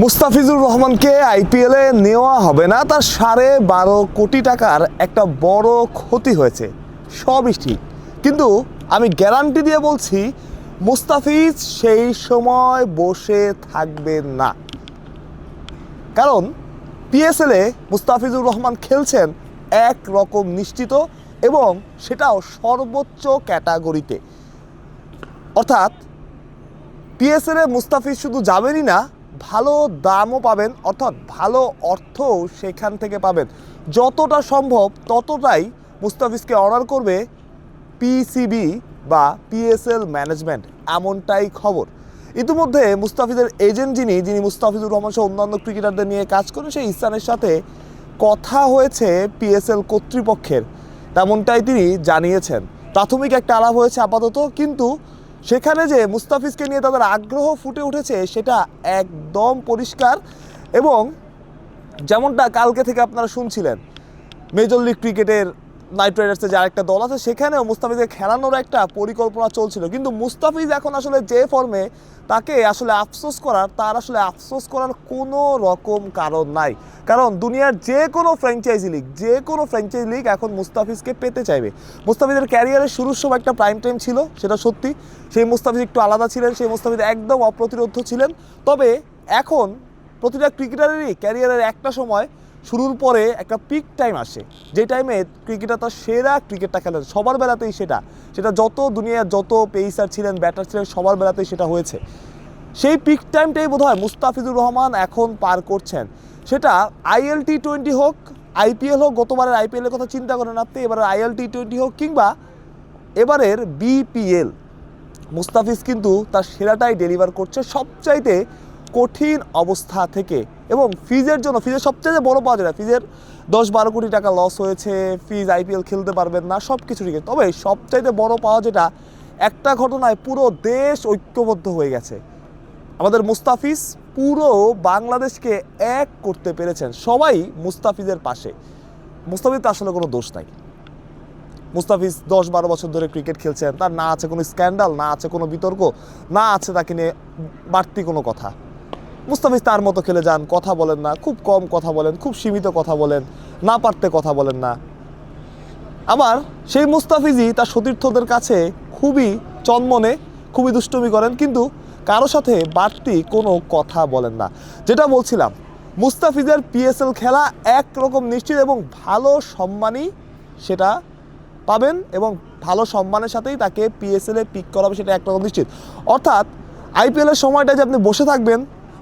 মুস্তাফিজুর রহমানকে আইপিএলে নেওয়া হবে না, তার 12.5 কোটি টাকার একটা বড় ক্ষতি হয়েছে। সবই ঠিক, কিন্তু আমি গ্যারান্টি দিয়ে বলছি মুস্তাফিজ সেই সময় বসে থাকবেন না। কারণ পিএসএলে মুস্তাফিজুর রহমান খেলছেন এক রকম নিশ্চিত, এবং সেটাও সর্বোচ্চ ক্যাটাগরিতে। অর্থাৎ পিএসএলে মুস্তাফিজ শুধু যাবেনই না, ভালো দামও পাবেন, অর্থাৎ ভালো অর্থও সেখান থেকে পাবেন। যতটা সম্ভব ততটাই মুস্তাফিজকে অর্ডার করবে পিসিবি বা পিএসএল ম্যানেজমেন্ট, এমনটাই খবর। ইতিমধ্যে মুস্তাফিজের এজেন্ট যিনি মুস্তাফিজুর রহমান সহ অন্যান্য ক্রিকেটারদের নিয়ে কাজ করেন, সেই ইহসানের সাথে কথা হয়েছে পিএসএল কর্তৃপক্ষের, তেমনটাই তিনি জানিয়েছেন। প্রাথমিক একটা আলাপ হয়েছে আপাতত, কিন্তু সেখানে যে মুস্তাফিজকে নিয়ে তাদের আগ্রহ ফুটে উঠেছে সেটা একদম পরিষ্কার। এবং যেমনটা কালকে থেকে আপনারা শুনছিলেন, মেজর লিগ ক্রিকেটের নাইট রাইডার্সের যে আরেকটা দল আছে সেখানেও মুস্তাফিজকে খেলানোর একটা পরিকল্পনা চলছিল। কিন্তু মুস্তাফিজ এখন আসলে যে ফর্মে, তাকে আসলে আফসোস করার কোনো রকম কারণ নাই। কারণ দুনিয়ার যে কোনো ফ্র্যাঞ্চাইজি লিগ এখন মুস্তাফিজকে পেতে চাইবে। মুস্তাফিজের ক্যারিয়ারের শুরুর সময় একটা প্রাইম টাইম ছিল, সেটা সত্যি। সেই মুস্তাফিজ একটু আলাদা ছিলেন, সেই মুস্তাফিজ একদম অপ্রতিরোধ্য ছিলেন। তবে এখন প্রতিটা ক্রিকেটারেরই ক্যারিয়ারের একটা সময় শুরুর পরে একটা পিক টাইম আসে, যে টাইমে ক্রিকেটার তার সেরা ক্রিকেটটা খেলেন। সবার বেলাতেই সেটা যত দুনিয়ার যত পেসার ছিলেন, ব্যাটার ছিলেন, সবার বেলাতেই সেটা হয়েছে। সেই পিক টাইমটাই বোধহয় মুস্তাফিজুর রহমান এখন পার করছেন। সেটা আইএল টি20 হোক, আইপিএল হোক, গতবারের আইপিএলের কথা চিন্তা করেন আপনি, এবারের আইএল টি20 হোক কিংবা এবারের বিপিএল, মুস্তাফিজ কিন্তু তার সেরাটাই ডেলিভার করছে সবচাইতে কঠিন অবস্থা থেকে। এবং ফিজের সবচেয়ে বড় পাওয়া যায়, ফিজের 10-12 কোটি টাকা লস হয়েছে, ফিজ আইপিএল খেলতে পারবেন না, সব কিছু ঠিক আছে। তবে সবচাইতে বড় পাওয়া যেটা, একটা ঘটনায় পুরো দেশ ঐক্যবদ্ধ হয়ে গেছে। আমাদের মুস্তাফিজ পুরো বাংলাদেশকে এক করতে পেরেছেন, সবাই মুস্তাফিজের পাশে। মুস্তাফিজ তো আসলে কোনো দোষ নাই। মুস্তাফিজ 10-12 বছর ধরে ক্রিকেট খেলছেন, তার না আছে কোনো স্ক্যান্ডাল, না আছে কোনো বিতর্ক, না আছে তাকে নিয়ে বাড়তি কোনো কথা। মুস্তাফিজ তার মতো খেলে যান, কথা বলেন না, খুব কম কথা বলেন, খুব সীমিত কথা বলেন, না পারতে কথা বলেন না। আবার সেই মুস্তাফিজই তার সতীর্থদের কাছে খুবই চনমনে, খুবই দুষ্টুমি করেন, কিন্তু কারো সাথে বাড়তি কোনো কথা বলেন না। যেটা বলছিলাম, মুস্তাফিজের পিএসএল খেলা একরকম নিশ্চিত, এবং ভালো সম্মানই সেটা পাবেন, এবং ভালো সম্মানের সাথেই তাকে পিএসএলে পিক করা হবে, সেটা একরকম নিশ্চিত। অর্থাৎ আইপিএলের সময়টা যে আপনি বসে থাকবেন,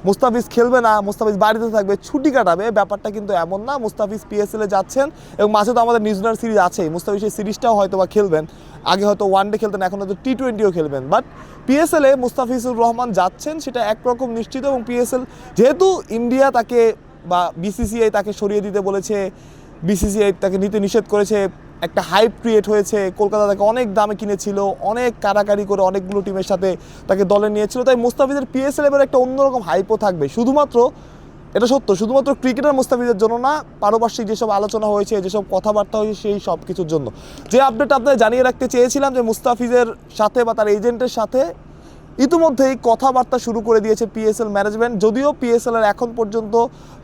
মুস্তাফিজ খেলবে না, মুস্তাফিজ বাড়িতে থাকবে, ছুটি কাটাবে, ব্যাপারটা কিন্তু এমন না। মুস্তাফিজ পিএসএলে যাচ্ছেন, এবং মাঝে তো আমাদের নিউজিল্যান্ড সিরিজ আছেই। মুস্তাফিজ সেই সিরিজটাও হয়তো বা খেলবেন, আগে হয়তো ওয়ানডে খেলতেন, এখন হয়তো টি20ও খেলবেন। বাট পিএসএলে মুস্তাফিজুর রহমান যাচ্ছেন, সেটা একরকম নিশ্চিত। এবং পিএসএল যেহেতু ইন্ডিয়া তাকে বা বিসিসিআই তাকে সরিয়ে দিতে বলেছে, বিসিসিআই তাকে নিতে নিষেধ করেছে, একটা হাইপ ক্রিয়েট হয়েছে, কলকাতা তাকে অনেক দামে কিনেছিল, অনেক কারাকারি করে অনেকগুলো টিমের সাথে তাকে দলে নিয়েছিল। তাই মুস্তাফিজের পিএসএল এবার একটা অন্যরকম হাইপও থাকবে, শুধুমাত্র এটা সত্য, শুধুমাত্র ক্রিকেটার মুস্তাফিজের জন্য না, পারপার্শ্বিক যেসব আলোচনা হয়েছে, যেসব কথাবার্তা হয়েছে, সেই সব কিছুর জন্য। যে আপডেট আপনাদের জানিয়ে রাখতে চেয়েছিলাম, যে মুস্তাফিজের সাথে বা তার এজেন্টের সাথে ইতিমধ্যেই কথাবার্তা শুরু করে দিয়েছে পিএসএল ম্যানেজমেন্ট। যদিও পিএসএল এর এখন পর্যন্ত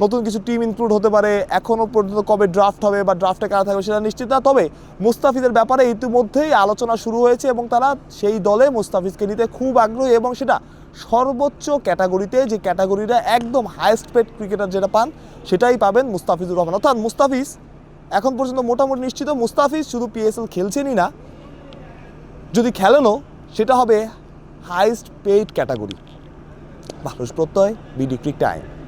নতুন কিছু টিম ইনক্লুড হতে পারে, এখনও পর্যন্ত কবে ড্রাফট হবে বা ড্রাফটে কারা থাকবে সেটা নিশ্চিত না। তবে মুস্তাফিজের ব্যাপারে ইতিমধ্যেই আলোচনা শুরু হয়েছে, এবং তারা সেই দলে মুস্তাফিজকে নিতে খুব আগ্রহী, এবং সেটা সর্বোচ্চ ক্যাটাগরিতে, যে ক্যাটাগরিটা একদম হাইয়েস্ট পেড ক্রিকেটার যেটা পান, সেটাই পাবেন মুস্তাফিজুর রহমান। অর্থাৎ মুস্তাফিজ এখন পর্যন্ত মোটামুটি নিশ্চিত। মুস্তাফিজ শুধু পিএসএল খেলছেনই না, যদি খেলেনও সেটা হবে হাইয়েস্ট পেইড ক্যাটাগরি। ভারত প্রত্যয়, বিডি ক্রিক টাইম।